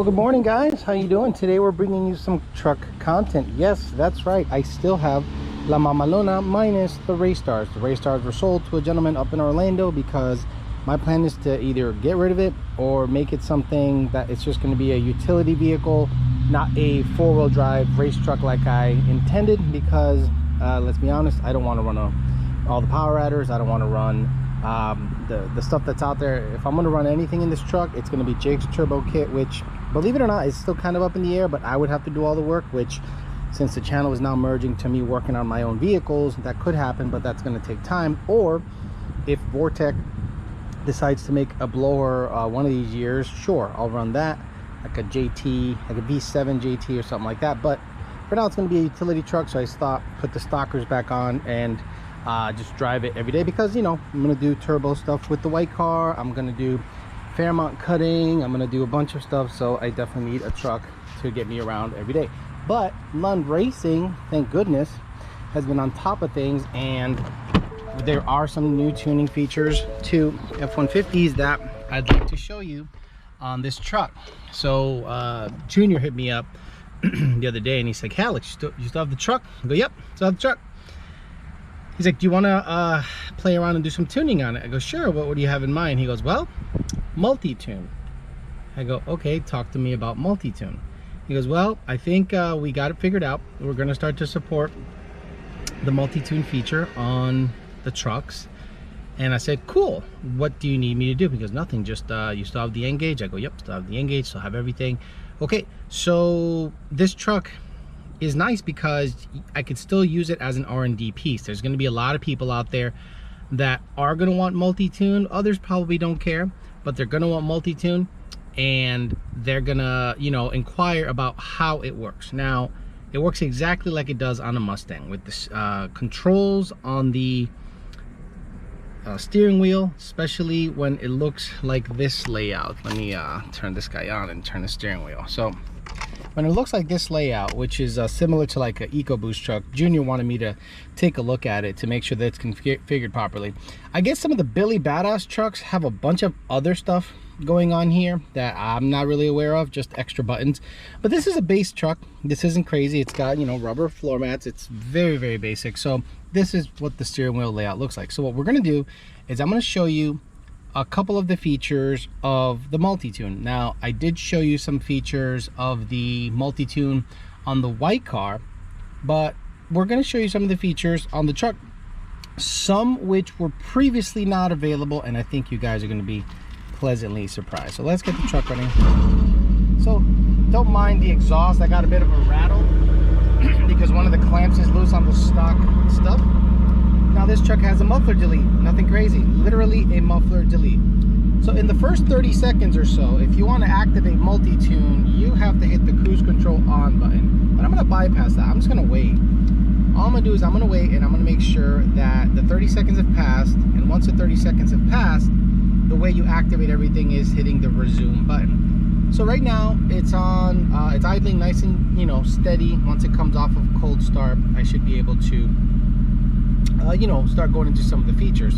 Well, good morning guys, how you doing? Today we're bringing you some truck content. Yes, that's right, I still have La Mamalona minus the race stars. The race stars were sold to a gentleman up in Orlando because my plan is to either get rid of it or make it something that it's just going to be a utility vehicle, not a four-wheel drive race truck like I intended, because let's be honest, I don't want to run all the power adders. I don't want to run the stuff that's out there. If I'm going to run anything in this truck, it's going to be Jake's turbo kit, which, believe it or not, is still kind of up in the air, but I would have to do all the work, which, since the channel is now merging to me working on my own vehicles, that could happen, but that's going to take time. Or if Vortec decides to make a blower one of these years, sure, I'll run that, like a JT, like a V7 JT or something like that. But for now, it's going to be a utility truck, so I thought put the stockers back on and just drive it every day, because, you know, I'm going to do turbo stuff with the white car. I'm going to do Fairmont cutting. I'm going to do a bunch of stuff, so I definitely need a truck to get me around every day. But Lund Racing, thank goodness, has been on top of things, and there are some new tuning features to F150s that I'd like to show you on this truck. So Junior hit me up the other day and he's like, Alex, you still have the truck? I go, yep, still have the truck. He's like, do you want to play around and do some tuning on it? I go, sure. What do you have in mind? He goes, well, Multitune. I go, okay, talk to me about Multitune. He goes, well, I think we got it figured out. We're going to start to support the Multitune feature on the trucks. And I said, cool, what do you need me to do? Because nothing, just you still have the N-Gauge? I go, yep, still have the N-Gauge, still have everything. Okay, so this truck is nice because I could still use it as an R&D piece. There's going to be a lot of people out there that are going to want Multitune. Others probably don't care, but they're going to want Multitune, and they're going to, you know, inquire about how it works. Now, it works exactly like it does on a Mustang, with the controls on the steering wheel, especially when it looks like this layout. Let me turn this guy on and turn the steering wheel. So when it looks like this layout, which is similar to like an EcoBoost truck, Junior wanted me to take a look at it to make sure that it's configured properly. I guess some of the Billy Badass trucks have a bunch of other stuff going on here that I'm not really aware of, just extra buttons. But this is a base truck. This isn't crazy. It's got, you know, rubber floor mats. It's very, very basic. So this is what the steering wheel layout looks like. So what we're going to do is I'm going to show you a couple of the features of the Multitune. Now, I did show you some features of the Multitune on the white car, but we're going to show you some of the features on the truck, some which were previously not available, and I think you guys are going to be pleasantly surprised. So let's get the truck running. So don't mind the exhaust. I got a bit of a rattle because one of the clamps is loose on the stock stuff. Now this truck has a muffler delete, nothing crazy, literally a muffler delete. So in the first 30 seconds or so, if you want to activate Multitune, you have to hit the cruise control on button. But I'm going to bypass that. I'm just going to wait. All I'm going to do is I'm going to wait, and I'm going to make sure that the 30 seconds have passed. And once the 30 seconds have passed, the way you activate everything is hitting the resume button. So right now it's on, it's idling nice and, you know, steady. Once it comes off of cold start, I should be able to you know, start going into some of the features.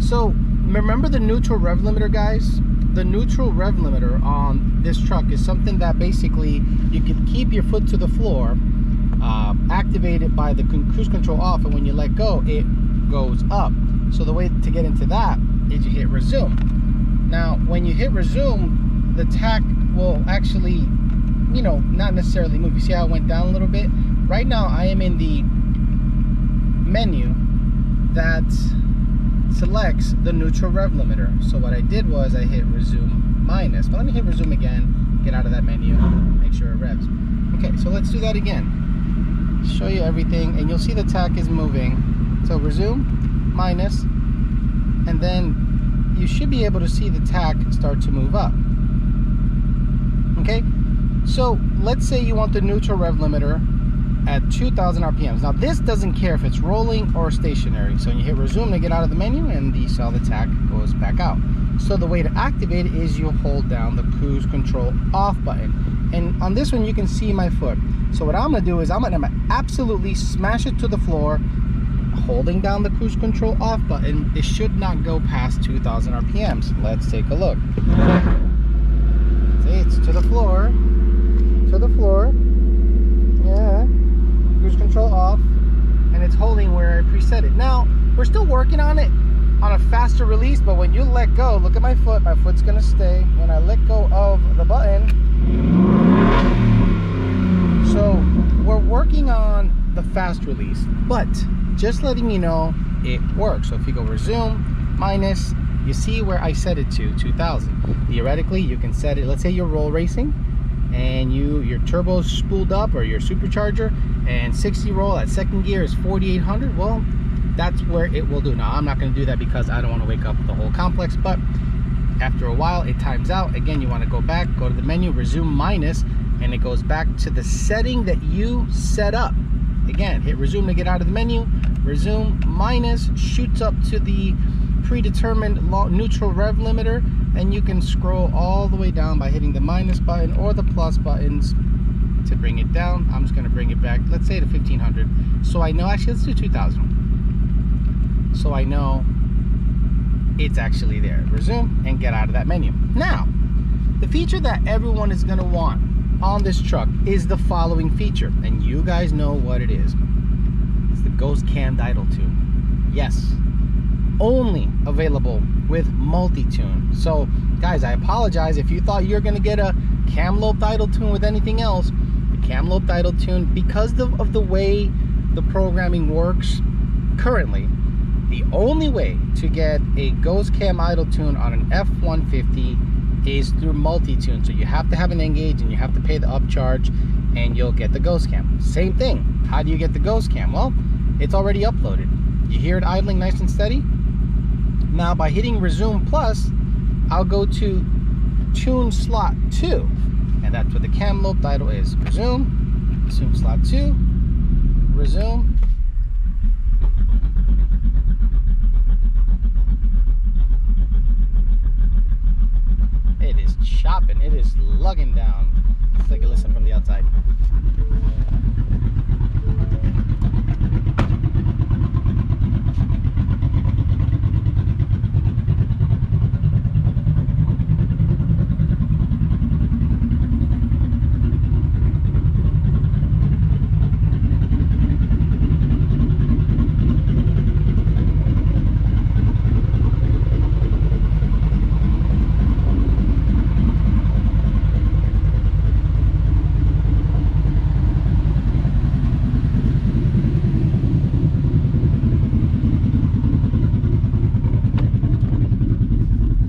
So remember the neutral rev limiter, guys? The neutral rev limiter on this truck is something that basically you can keep your foot to the floor, activate it by the cruise control off, and when you let go, it goes up. So the way to get into that is you hit resume. Now when you hit resume, the tach will actually, you know, not necessarily move. You see how it went down a little bit? Right now I am in the menu that selects the neutral rev limiter. So what I did was I hit resume minus. But let me hit resume again, get out of that menu, make sure it revs. Okay, so let's do that again. Show you everything, and you'll see the tach is moving. So resume minus, and then you should be able to see the tach start to move up. Okay, so let's say you want the neutral rev limiter at 2,000 RPMs. Now this doesn't care if it's rolling or stationary. So when you hit resume to get out of the menu, and you saw the tach goes back out. So the way to activate it is you hold down the cruise control off button. And on this one you can see my foot. So what I'm gonna do is I'm gonna absolutely smash it to the floor, holding down the cruise control off button. It should not go past 2,000 RPMs. Let's take a look. See, it's to the floor. To the floor. Yeah. Cruise control off. And it's holding where I preset it. Now, we're still working on it on a faster release, but when you let go, look at my foot's gonna stay. When I let go of the button, so we're working on the fast release, but just letting you know it works. So if you go resume, minus, you see where I set it to 2000. Theoretically, you can set it, let's say you're roll racing and your turbo's spooled up, or your supercharger, and 60 roll at second gear is 4800. Well, that's where it will do. Now, I'm not going to do that because I don't want to wake up the whole complex, but after a while it times out. Again, you want to go back, go to the menu, resume minus, and it goes back to the setting that you set up. Again, hit resume to get out of the menu, resume minus, shoots up to the predetermined neutral rev limiter, and you can scroll all the way down by hitting the minus button or the plus buttons to bring it down. I'm just going to bring it back, let's say to 1500. So I know, actually, let's do 2000. So I know it's actually there. Resume and get out of that menu. Now, the feature that everyone is going to want on this truck is the following feature, and you guys know what it is. It's the Ghost Cam Idle Tune. Yes, only available with Multitune. So guys, I apologize if you thought you're going to get a cam lobe idle tune with anything else. The cam lobe idle tune, because of the way the programming works currently, the only way to get a Ghost Cam idle tune on an F150 is through Multitune. So you have to have an Engage and you have to pay the upcharge, and you'll get the Ghost Cam. Same thing. How do you get the Ghost Cam? Well, it's already uploaded. You hear it idling nice and steady. Now, by hitting resume plus, I'll go to tune slot 2, and that's what the cam lobe idle is. Resume slot 2, resume. It is chopping, it is lugging down. Let's take a listen from the outside.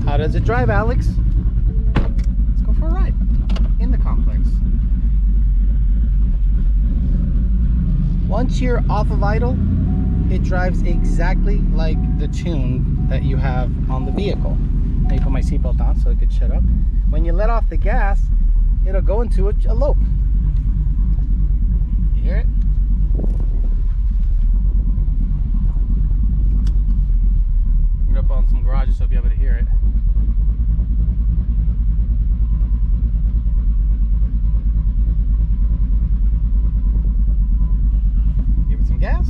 How does it drive, Alex? Let's go for a ride in the complex. Once you're off of idle, it drives exactly like the tune that you have on the vehicle. Let me put my seatbelt on so it could shut up. When you let off the gas, it'll go into a lope. You hear it? Bring it up on some garages so you'll be able to hear it. Give it some gas.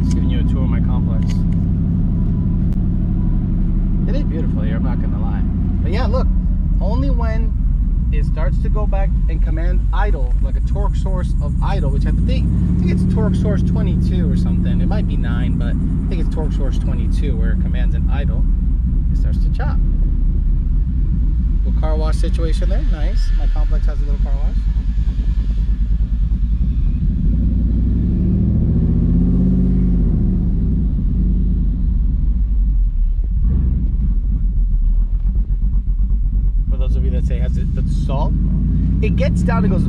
Just giving you a tour of my complex. It is beautiful here, I'm not gonna lie. But yeah, look, only when it starts to go back and command idle, like a torque source of idle, which I think it's torque source 22 or something. It might be 9, but I think it's torque source 22 where it commands an idle. It starts to chop. Little car wash situation there, nice. My complex has a little car wash. That say has the salt, it gets down and goes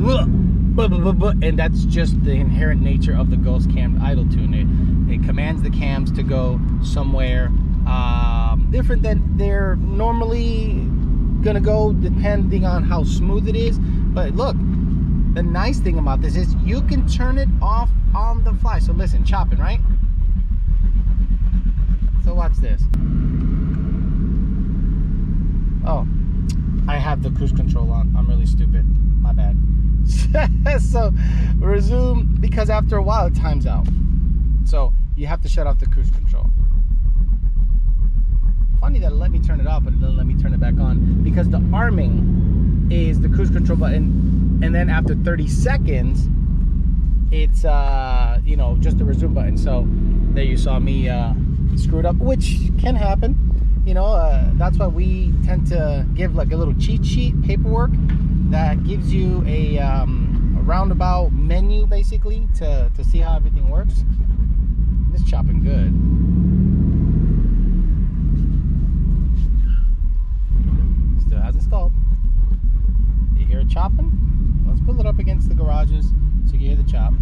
and that's just the inherent nature of the Ghost Cam idle tune. It commands the cams to go somewhere different than they're normally gonna go, depending on how smooth it is. But look, the nice thing about this is you can turn it off on the fly. So listen, chopping, right? So watch this. Oh, I have the cruise control on. I'm really stupid. My bad. So resume, because after a while it times out. So you have to shut off the cruise control. Funny that it let me turn it off, but it doesn't let me turn it back on, because the arming is the cruise control button, and then after 30 seconds, it's you know, just the resume button. So there you saw me screwed up, which can happen. You know, that's why we tend to give like a little cheat sheet paperwork that gives you a roundabout menu, basically, to see how everything works. This chopping good. Still hasn't stalled. You hear it chopping? Let's pull it up against the garages so you hear the chop.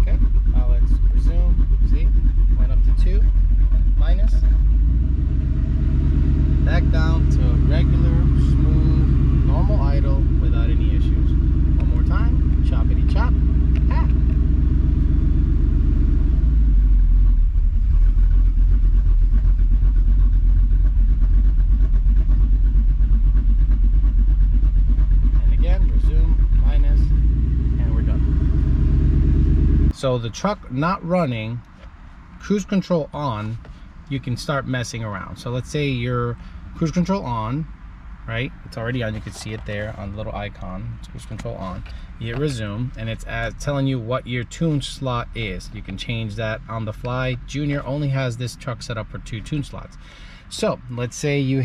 Okay, now let's resume. See? Went up to 2, minus. Back down to regular, smooth, normal idle without any issues. One more time. Choppity chop. Ah. And again, resume, minus, and we're done. So the truck not running, cruise control on, you can start messing around. So let's say your cruise control on, right? It's already on. You can see it there on the little icon. It's cruise control on. You hit resume, and it's telling you what your tune slot is. You can change that on the fly. Junior only has this truck set up for 2 tune slots. So let's say you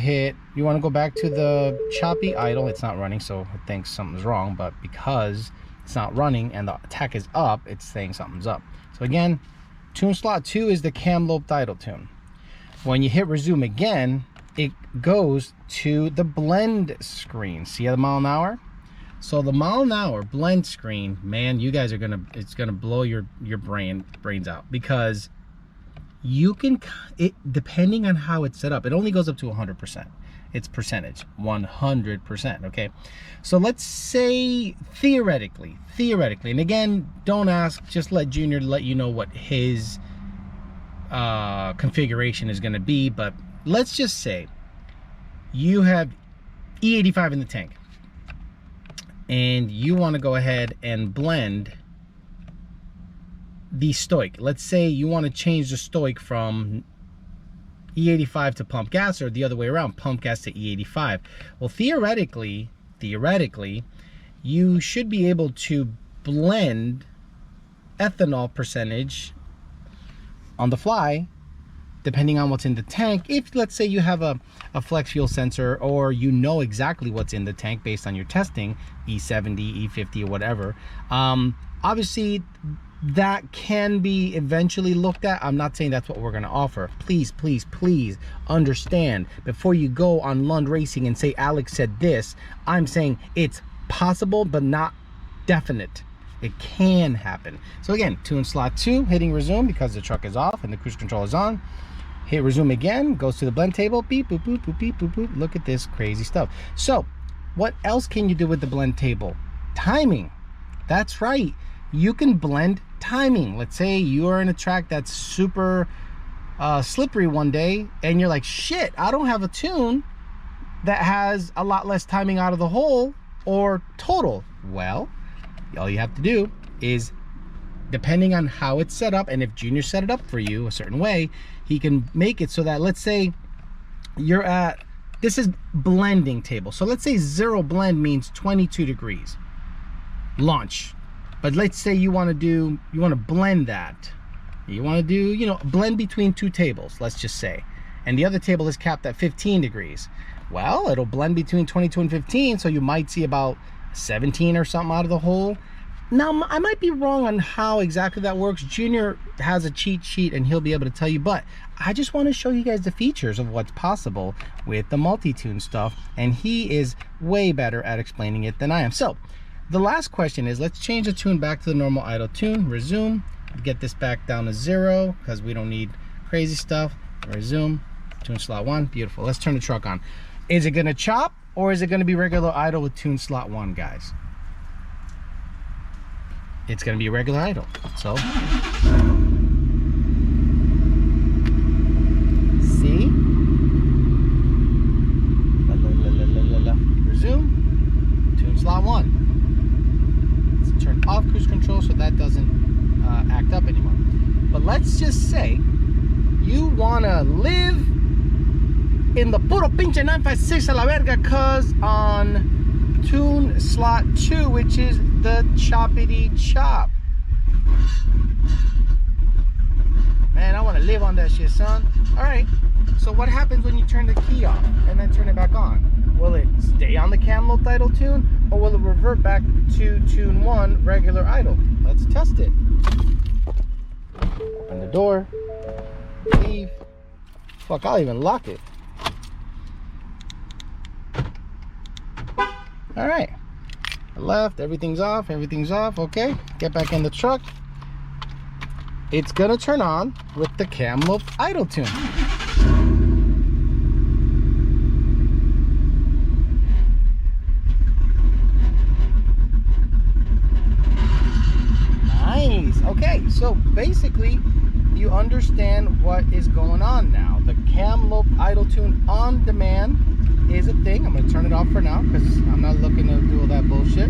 want to go back to the choppy idle. It's not running, so it thinks something's wrong, but because it's not running and the attack is up, it's saying something's up. So again, tune slot 2 is the cam loped idle tune. When you hit resume again, it goes to the blend screen. See the mile an hour? So the mile an hour blend screen, man, you guys are it's gonna blow your brains out, because you can, depending on how it's set up, it only goes up to 100%. It's percentage, 100%. Okay, so let's say theoretically, and again, don't ask, just let Junior let you know what his configuration is going to be. But let's just say you have E85 in the tank and you want to go ahead and blend the stoic. Let's say you want to change the stoic from E85 to pump gas, or the other way around, pump gas to E85. Well, theoretically, you should be able to blend ethanol percentage on the fly, depending on what's in the tank. If, let's say, you have a flex fuel sensor, or you know exactly what's in the tank based on your testing, E70, E50, or whatever, obviously that can be eventually looked at. I'm not saying that's what we're going to offer. Please, please, please understand, before you go on Lund Racing and say Alex said this, I'm saying it's possible but not definite. It can happen. So again, tune slot 2, hitting resume because the truck is off and the cruise control is on. Hit resume again, goes to the blend table, beep, boop, boop, boop, beep, boop, boop. Look at this crazy stuff. So what else can you do with the blend table? Timing. That's right. You can blend timing. Let's say you're in a track that's super slippery one day and you're like, shit, I don't have a tune that has a lot less timing out of the hole or total. Well, all you have to do is, depending on how it's set up, and if Junior set it up for you a certain way, he can make it so that, let's say you're at, this is blending table, so let's say 0 blend means 22 degrees launch. But let's say you want to blend that. You want to do, you know, blend between 2 tables, let's just say. And the other table is capped at 15 degrees. Well, it'll blend between 22 and 15, so you might see about 17 or something out of the hole. Now, I might be wrong on how exactly that works. Junior has a cheat sheet and he'll be able to tell you, but I just want to show you guys the features of what's possible with the multi-tune stuff, and he is way better at explaining it than I am. So the last question is, let's change the tune back to the normal idle tune. Resume, get this back down to 0 because we don't need crazy stuff. Resume, tune slot 1, beautiful. Let's turn the truck on. Is it gonna chop, or is it gonna be regular idle with tune slot 1, guys? It's gonna be regular idle. So see, let's just say you wanna live in the puro pinche 956 a la verga, cause on tune slot 2, which is the choppity chop. Man, I wanna live on that shit, son. All right, so what happens when you turn the key off and then turn it back on? Will it stay on the Kamloops idle tune, or will it revert back to tune 1 regular idle? Let's test it. Open the door, leave. Fuck, I'll even lock it. All right, I left, everything's off, okay. Get back in the truck. It's gonna turn on with the Kamloops idle tune. Nice, okay, so basically you understand what is going on now. The Kamloops idle tune on demand is a thing. I'm gonna turn it off for now because I'm not looking to do all that bullshit.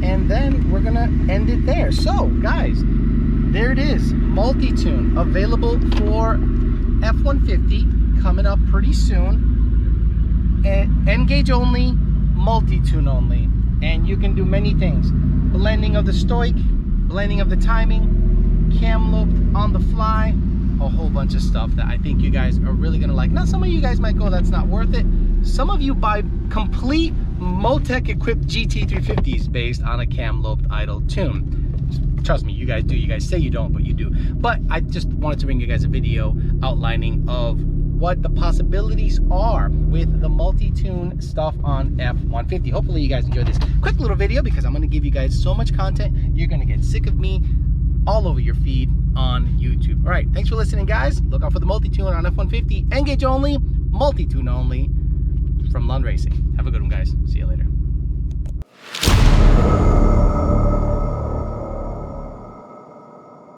And then we're gonna end it there. So guys, there it is, Multitune, available for F150, coming up pretty soon. N-gauge only, Multitune only, and you can do many things. Blending of the stoic, blending of the timing, Kamloops on the fly, a whole bunch of stuff that I think you guys are really gonna like. Now, some of you guys might go, that's not worth it. Some of you buy complete Motec equipped GT350s based on a Kamloops idle tune. Trust me, you guys do. You guys say you don't, but you do. But I just wanted to bring you guys a video outlining of what the possibilities are with the multi-tune stuff on F150. Hopefully you guys enjoyed this quick little video, because I'm going to give you guys so much content, you're going to get sick of me all over your feed on YouTube. All right, thanks for listening, guys. Look out for the multi-tune on F150. N-gauge only, multi-tune only, from Lund Racing. Have a good one, guys. See you later.